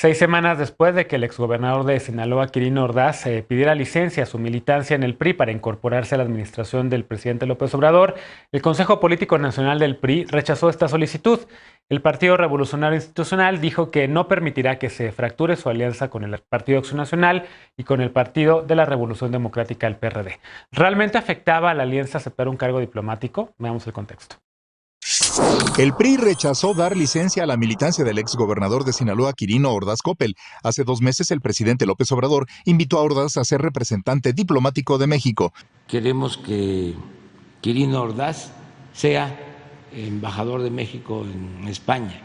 6 semanas después de que el exgobernador de Sinaloa, Quirino Ordaz, pidiera licencia a su militancia en el PRI para incorporarse a la administración del presidente López Obrador, el Consejo Político Nacional del PRI rechazó esta solicitud. El Partido Revolucionario Institucional dijo que no permitirá que se fracture su alianza con el Partido Acción Nacional y con el Partido de la Revolución Democrática, el PRD. ¿Realmente afectaba a la alianza aceptar un cargo diplomático? Veamos el contexto. El PRI rechazó dar licencia a la militancia del exgobernador de Sinaloa, Quirino Ordaz Coppel. Hace 2 meses, el presidente López Obrador invitó a Ordaz a ser representante diplomático de México. Queremos que Quirino Ordaz sea embajador de México en España.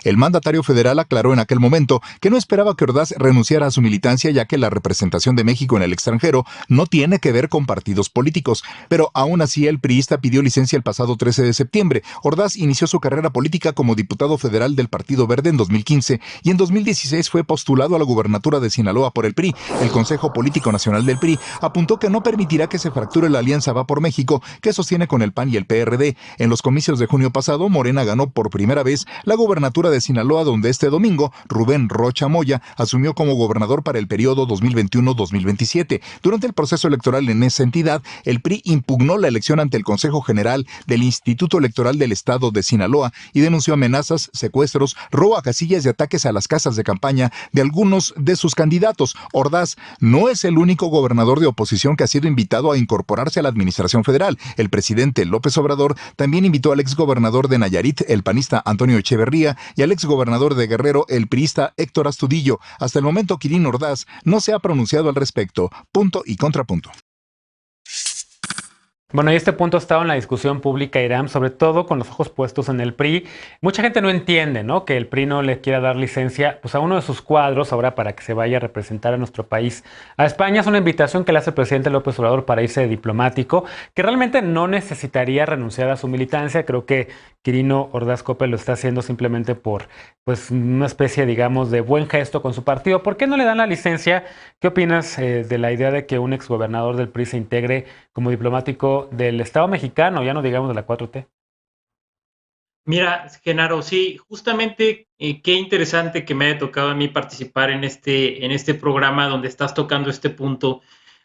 El mandatario federal aclaró en aquel momento que no esperaba que Ordaz renunciara a su militancia, ya que la representación de México en el extranjero no tiene que ver con partidos políticos. Pero aún así, el priista pidió licencia el pasado 13 de septiembre. Ordaz inició su carrera política como diputado federal del Partido Verde en 2015 y en 2016 fue postulado a la gubernatura de Sinaloa por el PRI. El Consejo Político Nacional del PRI apuntó que no permitirá que se fracture la alianza Va por México que sostiene con el PAN y el PRD. En los comicios de junio pasado, Morena ganó por primera vez la gubernatura de Sinaloa, donde este domingo Rubén Rocha Moya asumió como gobernador para el periodo 2021-2027. Durante el proceso electoral en esa entidad, el PRI impugnó la elección ante el Consejo General del Instituto Electoral del Estado de Sinaloa y denunció amenazas, secuestros, robo a casillas y ataques a las casas de campaña de algunos de sus candidatos. Ordaz no es el único gobernador de oposición que ha sido invitado a incorporarse a la administración federal. El presidente López Obrador también invitó al exgobernador de Nayarit, el panista Antonio Echeverría, y al exgobernador de Guerrero, el priista Héctor Astudillo. Hasta el momento, Quirino Ordaz no se ha pronunciado al respecto. Punto y contrapunto. Bueno, y este punto ha estado en la discusión pública, Irán, sobre todo con los ojos puestos en el PRI. Mucha gente no entiende, ¿no?, que el PRI no le quiera dar licencia pues, a uno de sus cuadros ahora para que se vaya a representar a nuestro país a España. Es una invitación que le hace el presidente López Obrador para irse de diplomático, que realmente no necesitaría renunciar a su militancia. Creo que Quirino Ordaz Coppel lo está haciendo simplemente por pues, una especie, digamos, de buen gesto con su partido. ¿Por qué no le dan la licencia? ¿Qué opinas de la idea de que un exgobernador del PRI se integre como diplomático del Estado mexicano, ya no digamos de la 4T? Mira, Genaro, sí, justamente qué interesante que me haya tocado a mí participar en este programa donde estás tocando este punto,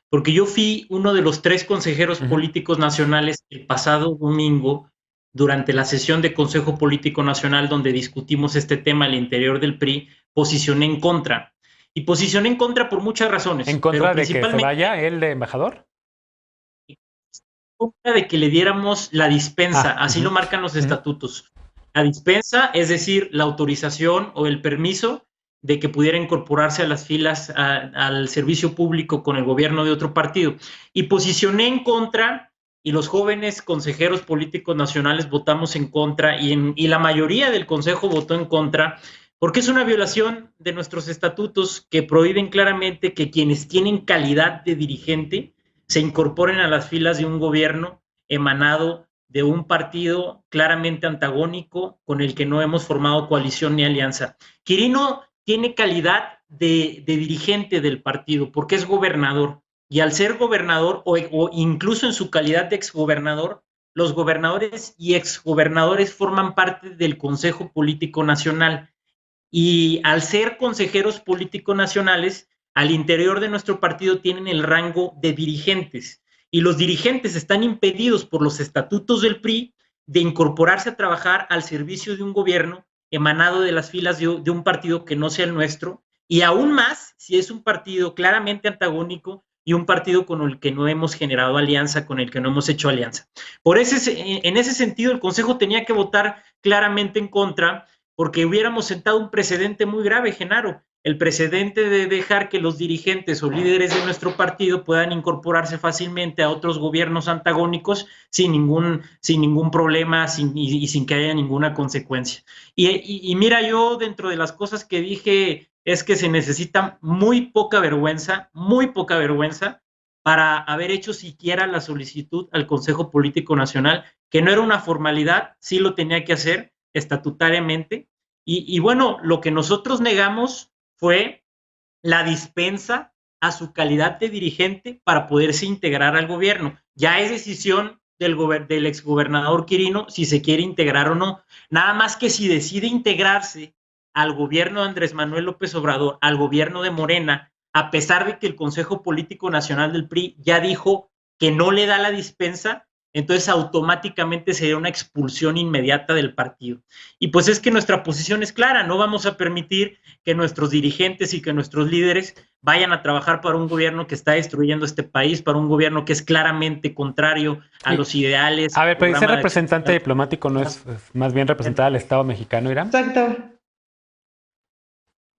porque yo fui uno de los 3 consejeros políticos nacionales el pasado domingo durante la sesión de Consejo Político Nacional donde discutimos este tema al interior del PRI. Posicioné en contra. Y posicioné en contra por muchas razones. ¿En contra de que se vaya él de embajador? De que le diéramos la dispensa, así lo marcan los estatutos. La dispensa, es decir, la autorización o el permiso de que pudiera incorporarse a las filas al servicio público con el gobierno de otro partido. Y posicioné en contra, y los jóvenes consejeros políticos nacionales votamos en contra, y la mayoría del consejo votó en contra, porque es una violación de nuestros estatutos que prohíben claramente que quienes tienen calidad de dirigente se incorporen a las filas de un gobierno emanado de un partido claramente antagónico con el que no hemos formado coalición ni alianza. Quirino tiene calidad de dirigente del partido porque es gobernador, y al ser gobernador o incluso en su calidad de exgobernador, los gobernadores y exgobernadores forman parte del Consejo Político Nacional, y al ser consejeros políticos nacionales, al interior de nuestro partido tienen el rango de dirigentes, y los dirigentes están impedidos por los estatutos del PRI de incorporarse a trabajar al servicio de un gobierno emanado de las filas de un partido que no sea el nuestro, y aún más si es un partido claramente antagónico y un partido con el que no hemos generado alianza, con el que no hemos hecho alianza. En ese sentido, el Consejo tenía que votar claramente en contra, porque hubiéramos sentado un precedente muy grave, Genaro. El precedente de dejar que los dirigentes o líderes de nuestro partido puedan incorporarse fácilmente a otros gobiernos antagónicos sin ningún problema y sin que haya ninguna consecuencia. Y mira, yo dentro de las cosas que dije es que se necesita muy poca vergüenza para haber hecho siquiera la solicitud al Consejo Político Nacional, que no era una formalidad, sí lo tenía que hacer estatutariamente. Y bueno, lo que nosotros negamos fue la dispensa a su calidad de dirigente para poderse integrar al gobierno. Ya es decisión del exgobernador Quirino si se quiere integrar o no. Nada más que si decide integrarse al gobierno de Andrés Manuel López Obrador, al gobierno de Morena, a pesar de que el Consejo Político Nacional del PRI ya dijo que no le da la dispensa, entonces automáticamente sería una expulsión inmediata del partido. Y pues es que nuestra posición es clara, no vamos a permitir que nuestros dirigentes y que nuestros líderes vayan a trabajar para un gobierno que está destruyendo este país, para un gobierno que es claramente contrario a los ideales. A ver, pero ser representante diplomático no es más bien representar al Estado mexicano, Irán. Exacto.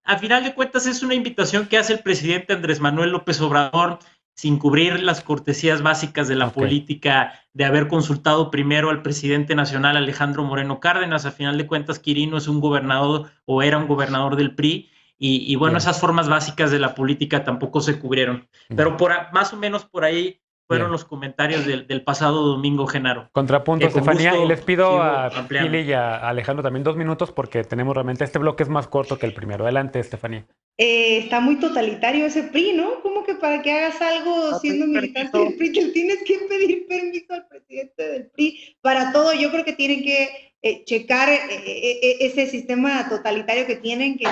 A final de cuentas es una invitación que hace el presidente Andrés Manuel López Obrador sin cubrir las cortesías básicas de la política, de haber consultado primero al presidente nacional Alejandro Moreno Cárdenas. A final de cuentas, Quirino es un gobernador o era un gobernador del PRI, y bueno, esas formas básicas de la política tampoco se cubrieron. Pero más o menos por ahí fueron los comentarios del pasado domingo, Genaro. Contrapunto, Estefanía, y les pido a Pili y a Alejandro también 2 minutos porque tenemos realmente, este bloque es más corto que el primero. Adelante, Estefanía. Está muy totalitario ese PRI, ¿no? ¿Cómo que para que hagas algo siendo militante del PRI te tienes que pedir permiso al presidente del PRI para todo? Yo creo que tienen que checar ese sistema totalitario que tienen, que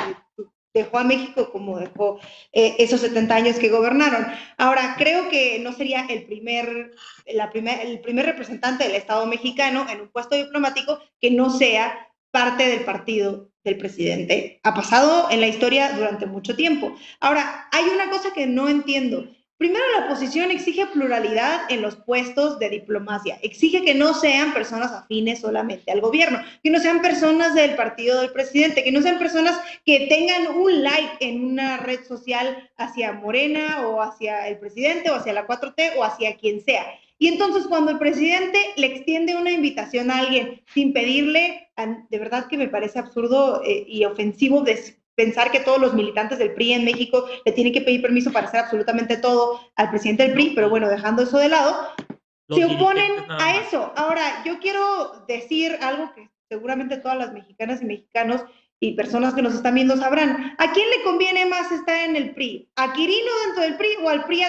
dejó a México como dejó esos 70 años que gobernaron. Ahora, creo que no sería el primer representante del Estado mexicano en un puesto diplomático que no sea parte del partido del presidente. Ha pasado en la historia durante mucho tiempo. Ahora, hay una cosa que no entiendo. Primero, la oposición exige pluralidad en los puestos de diplomacia. Exige que no sean personas afines solamente al gobierno, que no sean personas del partido del presidente, que no sean personas que tengan un like en una red social hacia Morena o hacia el presidente o hacia la 4T o hacia quien sea. Y entonces cuando el presidente le extiende una invitación a alguien sin pedirle, de verdad que me parece absurdo y ofensivo pensar que todos los militantes del PRI en México le tienen que pedir permiso para hacer absolutamente todo al presidente del PRI, pero bueno, dejando eso de lado, se oponen a eso. Ahora, yo quiero decir algo que seguramente todas las mexicanas y mexicanos y personas que nos están viendo sabrán. ¿A quién le conviene más estar en el PRI? ¿A Quirino dentro del PRI o al PRI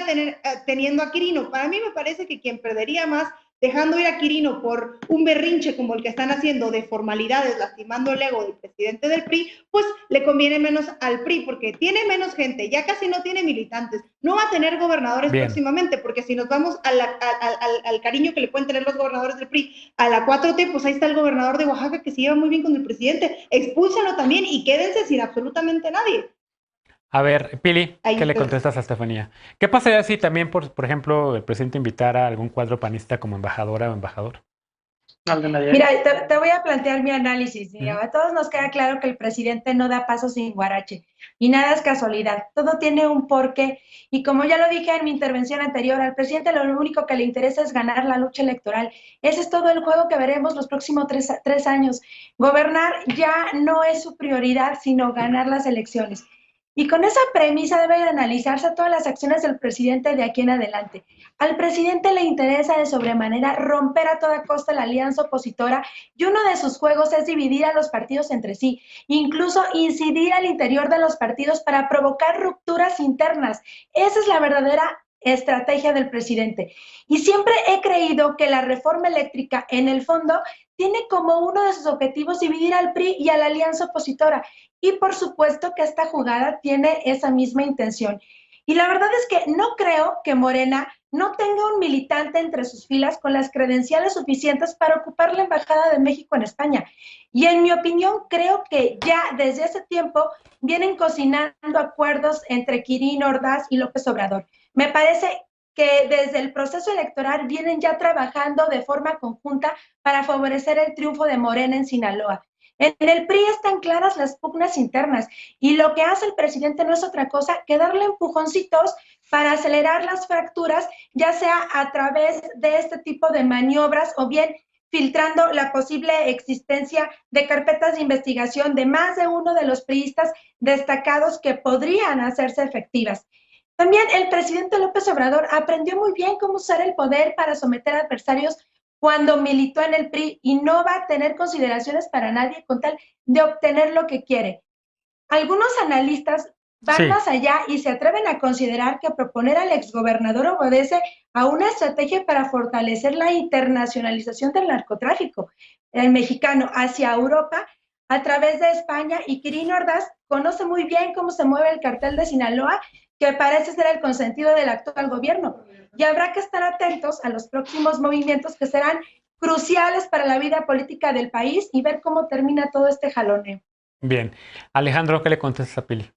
teniendo a Quirino? Para mí me parece que quien perdería más dejando ir a Quirino por un berrinche como el que están haciendo de formalidades, lastimando el ego del presidente del PRI, pues le conviene menos al PRI, porque tiene menos gente, ya casi no tiene militantes, no va a tener gobernadores próximamente, porque si nos vamos al cariño que le pueden tener los gobernadores del PRI a la 4T, pues ahí está el gobernador de Oaxaca que se lleva muy bien con el presidente, expúlsalo también y quédense sin absolutamente nadie. A ver, Pili, ¿qué le contestas a Estefanía? ¿Qué pasaría si también, por ejemplo, el presidente invitara a algún cuadro panista como embajadora o embajador? Mira, te voy a plantear mi análisis. A todos nos queda claro que el presidente no da paso sin guarache y nada es casualidad. Todo tiene un porqué y como ya lo dije en mi intervención anterior, al presidente lo único que le interesa es ganar la lucha electoral. Ese es todo el juego que veremos los próximos tres años. Gobernar ya no es su prioridad, sino ganar las elecciones. Y con esa premisa deben analizarse todas las acciones del presidente de aquí en adelante. Al presidente le interesa de sobremanera romper a toda costa la alianza opositora y uno de sus juegos es dividir a los partidos entre sí, incluso incidir al interior de los partidos para provocar rupturas internas. Esa es la verdadera estrategia del presidente. Y siempre he creído que la reforma eléctrica, en el fondo, tiene como uno de sus objetivos dividir al PRI y a la alianza opositora. Y por supuesto que esta jugada tiene esa misma intención. Y la verdad es que no creo que Morena no tenga un militante entre sus filas con las credenciales suficientes para ocupar la Embajada de México en España. Y en mi opinión, creo que ya desde hace tiempo vienen cocinando acuerdos entre Quirino Ordaz y López Obrador. Me parece que desde el proceso electoral vienen ya trabajando de forma conjunta para favorecer el triunfo de Morena en Sinaloa. En el PRI están claras las pugnas internas y lo que hace el presidente no es otra cosa que darle empujoncitos para acelerar las fracturas, ya sea a través de este tipo de maniobras o bien filtrando la posible existencia de carpetas de investigación de más de uno de los priistas destacados que podrían hacerse efectivas. También el presidente López Obrador aprendió muy bien cómo usar el poder para someter a adversarios cuando militó en el PRI y no va a tener consideraciones para nadie con tal de obtener lo que quiere. Algunos analistas van más allá y se atreven a considerar que proponer al exgobernador obedece a una estrategia para fortalecer la internacionalización del narcotráfico mexicano hacia Europa, a través de España, y Quirino Ordaz conoce muy bien cómo se mueve el cartel de Sinaloa, que parece ser el consentido del actual gobierno. Y habrá que estar atentos a los próximos movimientos que serán cruciales para la vida política del país y ver cómo termina todo este jaloneo. Bien. Alejandro, ¿qué le contestas a Pili?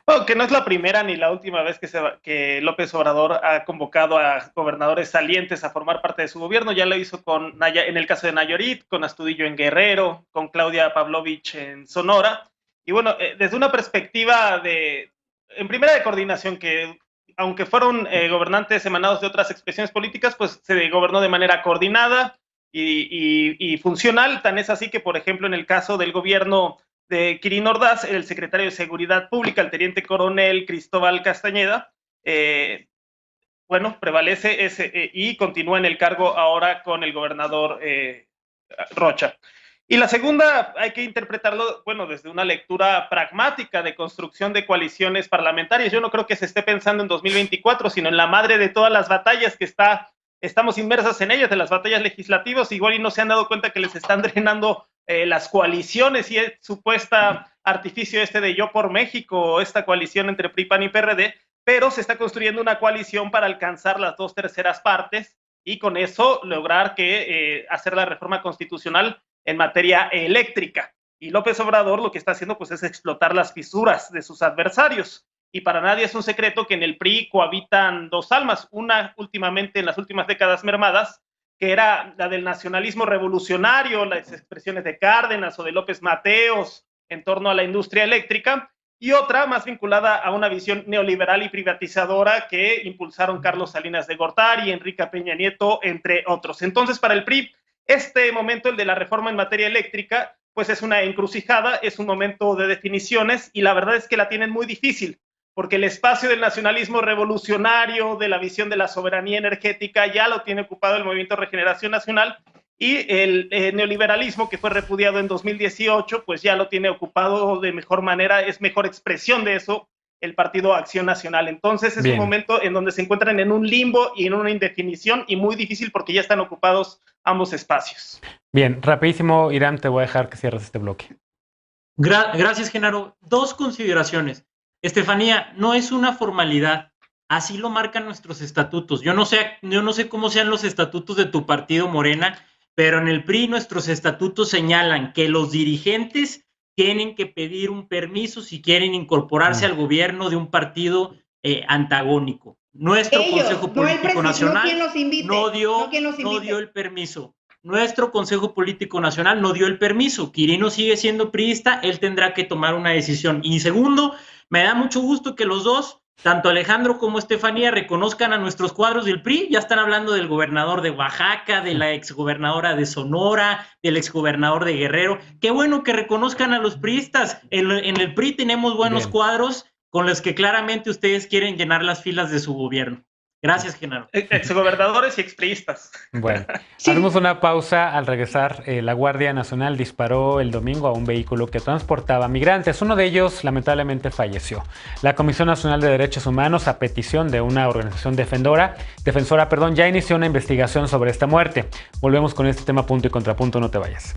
Bueno, que no es la primera ni la última vez que López Obrador ha convocado a gobernadores salientes a formar parte de su gobierno. Ya lo hizo en el caso de Nayarit, con Astudillo en Guerrero, con Claudia Pavlovich en Sonora. Y bueno, desde una perspectiva en primera de coordinación, que aunque fueron gobernantes emanados de otras expresiones políticas, pues se gobernó de manera coordinada y funcional. Tan es así que, por ejemplo, en el caso del gobierno de Quirino Ordaz, el secretario de Seguridad Pública, el teniente coronel Cristóbal Castañeda, prevalece y continúa en el cargo ahora con el gobernador Rocha. Y la segunda hay que interpretarlo, desde una lectura pragmática de construcción de coaliciones parlamentarias. Yo no creo que se esté pensando en 2024, sino en la madre de todas las batallas que estamos inmersas en ellas, de las batallas legislativas. Igual y no se han dado cuenta que les están drenando las coaliciones y el supuesta artificio de Yo por México, esta coalición entre PRI, PAN y PRD, pero se está construyendo una coalición para alcanzar las 2/3 partes y con eso lograr hacer la reforma constitucional en materia eléctrica. Y López Obrador lo que está haciendo es explotar las fisuras de sus adversarios. Y para nadie es un secreto que en el PRI cohabitan dos almas, una últimamente en las últimas décadas mermadas, que era la del nacionalismo revolucionario, las expresiones de Cárdenas o de López Mateos en torno a la industria eléctrica, y otra más vinculada a una visión neoliberal y privatizadora que impulsaron Carlos Salinas de Gortari, Enrique Peña Nieto, entre otros. Entonces, para el PRI, este momento, el de la reforma en materia eléctrica, pues es una encrucijada, es un momento de definiciones y la verdad es que la tienen muy difícil, porque el espacio del nacionalismo revolucionario, de la visión de la soberanía energética, ya lo tiene ocupado el Movimiento Regeneración Nacional, y el neoliberalismo, que fue repudiado en 2018, pues ya lo tiene ocupado de mejor manera, es mejor expresión de eso el Partido Acción Nacional. Entonces es un momento en donde se encuentran en un limbo y en una indefinición, y muy difícil porque ya están ocupados ambos espacios. Bien, rapidísimo, Irán, te voy a dejar que cierres este bloque. Gracias, Genaro. Dos consideraciones. Estefanía, no es una formalidad, así lo marcan nuestros estatutos. Yo no sé cómo sean los estatutos de tu partido, Morena, pero en el PRI nuestros estatutos señalan que los dirigentes tienen que pedir un permiso si quieren incorporarse al gobierno de un partido antagónico. Nuestro Consejo Político Nacional no dio el permiso. Nuestro Consejo Político Nacional no dio el permiso. Quirino sigue siendo priista, él tendrá que tomar una decisión. Y segundo, me da mucho gusto que los dos, tanto Alejandro como Estefanía, reconozcan a nuestros cuadros del PRI. Ya están hablando del gobernador de Oaxaca, de la exgobernadora de Sonora, del exgobernador de Guerrero. Qué bueno que reconozcan a los priistas. En el PRI tenemos buenos cuadros con los que claramente ustedes quieren llenar las filas de su gobierno. Gracias, Genaro. Exgobernadores y expriistas. Bueno, haremos una pausa. Al regresar, la Guardia Nacional disparó el domingo a un vehículo que transportaba migrantes. Uno de ellos, lamentablemente, falleció. La Comisión Nacional de Derechos Humanos, a petición de una organización defensora, ya inició una investigación sobre esta muerte. Volvemos con este tema punto y contrapunto, no te vayas.